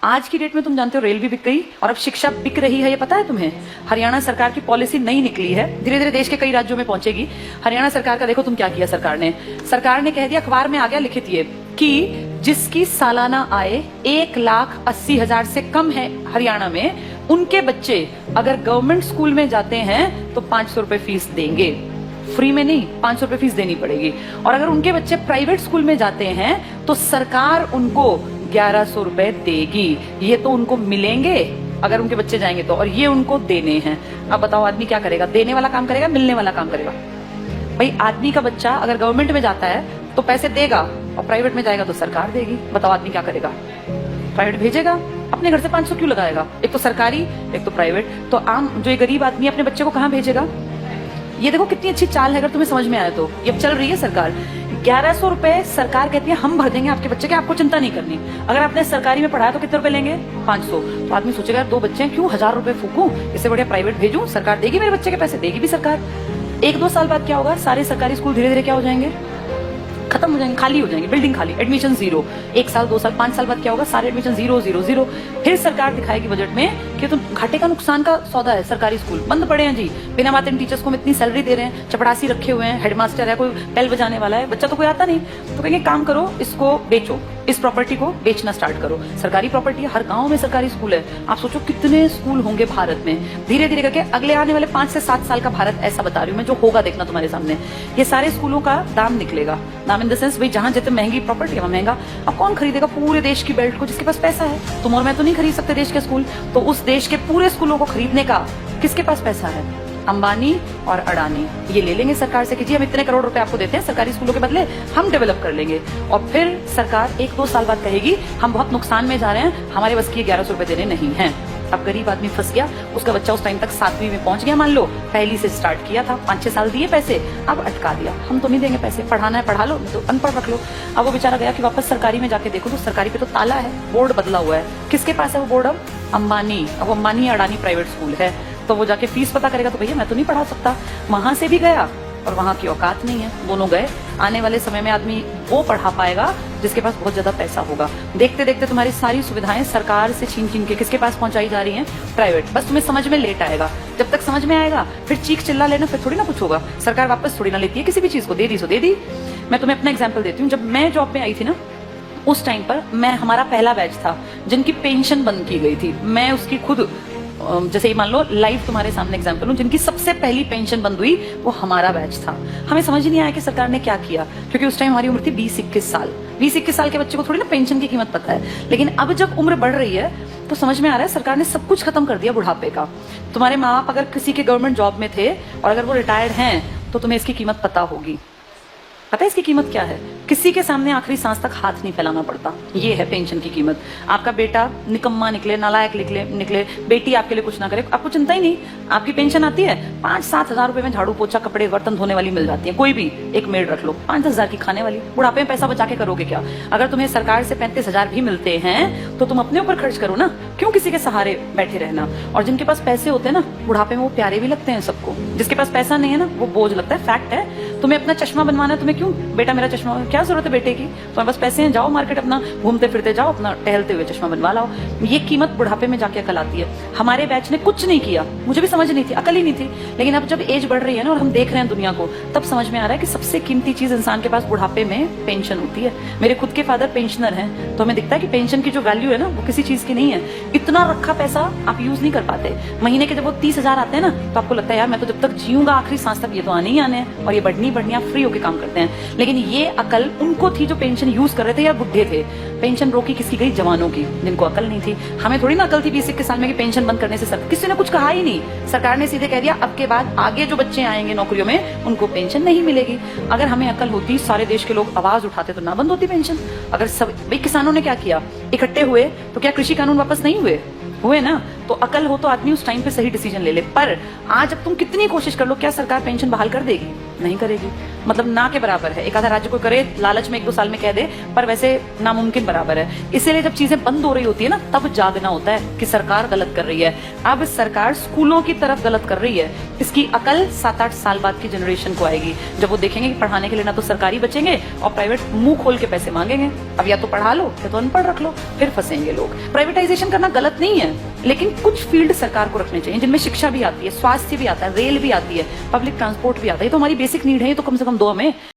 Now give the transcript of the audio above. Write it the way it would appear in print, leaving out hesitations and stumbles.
आज की डेट में तुम जानते हो रेल भी बिक गई और अब शिक्षा बिक रही है, ये पता है तुम्हें? हरियाणा सरकार की पॉलिसी नई निकली है, धीरे धीरे देश के कई राज्यों में पहुंचेगी। हरियाणा सरकार का देखो तुम क्या किया। सरकार ने कह दिया, अखबार में आ गया लिखित ये कि जिसकी सालाना आय 1,80,000 से कम है हरियाणा में, उनके बच्चे अगर गवर्नमेंट स्कूल में जाते हैं तो 500 रुपए फीस देंगे। फ्री में नहीं, 500 रुपए फीस देनी पड़ेगी। और अगर उनके बच्चे प्राइवेट स्कूल में जाते हैं तो सरकार उनको 1100 रुपए देगी। ये तो उनको मिलेंगे अगर उनके बच्चे जाएंगे तो, और ये उनको देने हैं। अब बताओ आदमी क्या करेगा? देने वाला काम करेगा, मिलने वाला काम करेगा? भाई आदमी का बच्चा अगर गवर्नमेंट में जाता है तो पैसे देगा और प्राइवेट में जाएगा तो सरकार देगी। बताओ आदमी क्या करेगा? प्राइवेट भेजेगा, अपने घर से 500 क्यों लगाएगा? एक तो सरकारी, एक तो प्राइवेट। तो आम जो ये गरीब आदमी अपने बच्चे को कहाँ भेजेगा? ये देखो कितनी अच्छी चाल है, अगर तुम्हें समझ में आया तो। ये चल रही है सरकार। 1100 रुपए सरकार कहती है हम भर देंगे आपके बच्चे के, आपको चिंता नहीं करनी। अगर आपने सरकारी में पढ़ाया तो कितने रुपए लेंगे? 500। तो आदमी सोचेगा 2 बच्चे हैं, क्यों 1000 रुपए फूकूं, इससे बढ़िया प्राइवेट भेजूं, सरकार देगी मेरे बच्चे के पैसे, देगी भी सरकार। 1-2 साल बाद क्या होगा? सारे सरकारी स्कूल धीरे धीरे क्या हो जाएंगे? खत्म हो जाएंगे, खाली हो जाएंगे, बिल्डिंग खाली, एडमिशन 0। 1 साल 2 साल 5 साल बाद क्या होगा? सारे एडमिशन 0 0 0। फिर सरकार दिखाएगी बजट में कि तुम घाटे का नुकसान का सौदा है, सरकारी स्कूल बंद पड़े हैं जी, बिना बात इन टीचर्स को हम इतनी सैलरी दे रहे हैं, चपड़ासी रखे हुए हैं, हेडमास्टर है, कोई बेल बजाने वाला है, बच्चा तो कोई आता नहीं। तो कहेंगे काम करो, इसको बेचो, इस प्रॉपर्टी को बेचना स्टार्ट करो। सरकारी प्रॉपर्टी है, हर गांव में सरकारी स्कूल है। आप सोचो कितने स्कूल होंगे भारत में। धीरे धीरे करके अगले आने वाले 5 से 7 साल का भारत ऐसा बता रही हूँ मैं, जो होगा देखना तुम्हारे सामने। ये सारे स्कूलों का दाम निकलेगा। दाम इन द सेंस, भाई जहां जितने महंगी प्रॉपर्टी है महंगा। अब कौन खरीदेगा पूरे देश की बेल्ट को? जिसके पास पैसा है। तुम और मैं तो नहीं खरीद सकते देश के स्कूल, तो उस देश के पूरे स्कूलों को खरीदने का किसके पास पैसा है? अंबानी और अडानी ये ले लेंगे सरकार से कि जी हम इतने करोड़ रुपए आपको देते हैं सरकारी स्कूलों के बदले, हम डेवलप कर लेंगे। और फिर सरकार 1-2 साल बाद कहेगी हम बहुत नुकसान में जा रहे हैं, हमारे बस की 1100 रुपए देने नहीं है। अब गरीब आदमी फंस गया, उसका बच्चा उस टाइम तक 7वीं में पहुंच गया, मान लो पहली से स्टार्ट किया था, 5-6 साल दिए पैसे, अब अटका दिया, हम तो नहीं देंगे पैसे, पढ़ाना है पढ़ा लो, तो अनपढ़ रख लो। अब वो बेचारा गया कि वापस सरकारी में जाके देखो तो सरकारी पे तो ताला है, बोर्ड बदला हुआ है। किसके पास है वो बोर्ड? अब अंबानी। अब अंबानी अडानी प्राइवेट स्कूल है, तो वो जाके फीस पता करेगा तो भैया मैं तो नहीं पढ़ा सकता। वहां से भी गया और वहां की औकात नहीं है, दोनों गए। आने वाले समय में आदमी वो पढ़ा पाएगा जिसके पास बहुत ज्यादा पैसा होगा। देखते देखते तुम्हारी सारी सुविधाएं सरकार से छीन छीन के किसके पास पहुंचाई जा रही हैं? प्राइवेट। बस तुम्हें समझ में लेट आएगा, जब तक समझ में आएगा फिर चीख चिल्ला लेना, फिर थोड़ी ना कुछ होगा। सरकार वापस थोड़ी ना लेती है किसी भी चीज को, दे दी सो दे दी। मैं तुम्हें अपना एग्जाम्पल देती हूँ। जब मैं जॉब में आई थी ना, उस टाइम पर हमारा पहला बैच था जिनकी पेंशन बंद की गई थी। मैं उसकी खुद, जैसे ही मान लो लाइव तुम्हारे सामने एग्जांपल हूं, जिनकी सबसे पहली पेंशन बंद हुई वो हमारा बैच था। हमें समझ ही नहीं आया कि सरकार ने क्या किया, क्योंकि उस टाइम हमारी उम्र थी 20-21 साल। 20-21 साल के बच्चे को थोड़ी ना पेंशन की कीमत पता है। लेकिन अब जब उम्र बढ़ रही है तो समझ में आ रहा है सरकार ने सब कुछ खत्म कर दिया बुढ़ापे का। तुम्हारे माँ बाप अगर किसी के गवर्नमेंट जॉब में थे और अगर वो रिटायर्ड हैं तो तुम्हें इसकी कीमत पता होगी। पता है इसकी कीमत क्या है? किसी के सामने आखिरी सांस तक हाथ नहीं फैलाना पड़ता। ये है पेंशन की कीमत। आपका बेटा निकम्मा निकले, नालायक निकले, बेटी आपके लिए कुछ ना करे, आपको चिंता ही नहीं। आपकी पेंशन आती है, 5-7 हजार रुपए में झाड़ू पोछा कपड़े बर्तन धोने वाली मिल जाती है। कोई भी एक मेड रख लो, 5-10 हजार की खाने वाली। बुढ़ापे में पैसा बचा के करोगे क्या? अगर तुम्हें सरकार से 35 हजार भी मिलते हैं तो तुम अपने ऊपर खर्च करो ना, क्यों किसी के सहारे बैठे रहना? और जिनके पास पैसे होते हैं ना, बुढ़ापे में वो प्यारे भी लगते हैं सबको। जिसके पास पैसा नहीं है ना, वो बोझ लगता है। फैक्ट है। तुम्हें अपना चश्मा बनवाना है, तुम्हें क्यों बेटा मेरा चश्मा, क्या जरूरत है बेटे की? तुम्हारे पास पैसे हैं, जाओ मार्केट, अपना घूमते फिरते जाओ, अपना टहलते हुए चश्मा बनवा लाओ। ये कीमत बुढ़ापे में जाके अकल आती है। हमारे बैच ने कुछ नहीं किया, मुझे भी समझ नहीं थी, अकल ही नहीं थी। लेकिन अब जब एज बढ़ रही है ना और हम देख रहे हैं दुनिया को, तब समझ में आ रहा है कि सबसे कीमती चीज इंसान के पास बुढ़ापे में पेंशन होती है। मेरे खुद के फादर पेंशनर हैं, तो हमें दिखता है कि पेंशन की जो वैल्यू है ना वो किसी चीज की नहीं है। इतना रखा पैसा आप यूज नहीं कर पाते। महीने के जब वो 30 हजार आते हैं ना, तो आपको लगता है यार मैं तो जब तक जीऊंगा आखिरी सांस तक ये तो आने ही आने हैं, और ये बढ़नी आप फ्री होकर काम करते हैं। लेकिन ये अकल उनको थी जो पेंशन यूज कर रहे थे या बुढ़े थे। पेंशन रोकी किसकी गई? जवानों की, जिनको अकल नहीं थी। हमें थोड़ी ना अकल थी 20-21 साल में कि पेंशन बंद करने से किसी ने कुछ कहा ही नहीं। सरकार ने सीधे कह दिया अब के बाद आगे जो बच्चे आएंगे नौकरियों में उनको पेंशन नहीं मिलेगी। अगर हमें अकल होती, सारे देश के लोग आवाज उठाते तो ना बंद होती पेंशन। अगर सब भाई किसानों ने क्या किया, इकट्ठे हुए तो क्या कृषि कानून वापस नहीं हुए ना? तो अकल हो तो आदमी उस टाइम पे सही डिसीजन ले ले। पर आज अब तुम कितनी कोशिश कर लो, क्या सरकार पेंशन बहाल कर देगी? नहीं करेगी। मतलब ना के बराबर है। एक आधा राज्य को करे, लालच में 1-2 साल में कह दे, पर वैसे नामुमकिन बराबर है। इसीलिए जब चीजें बंद हो रही होती है ना, तब जागना होता है कि सरकार गलत कर रही है। अब सरकार स्कूलों की तरफ गलत कर रही है। इसकी अकल 7-8 साल बाद की जनरेशन को आएगी, जब वो देखेंगे कि पढ़ाने के लिए ना तो सरकारी बचेंगे और प्राइवेट मुंह खोल के पैसे मांगेंगे। अब या तो पढ़ा लो या तो अनपढ़ रख लो, फिर फंसेंगे लोग। प्राइवेटाइजेशन करना गलत नहीं है, लेकिन कुछ फील्ड सरकार को रखने चाहिए जिनमें शिक्षा भी आती है, स्वास्थ्य भी आता है, रेल भी आती है, पब्लिक ट्रांसपोर्ट भी आता है। ये तो हमारी बेसिक नीड है, ये तो कम से कम दो हमें।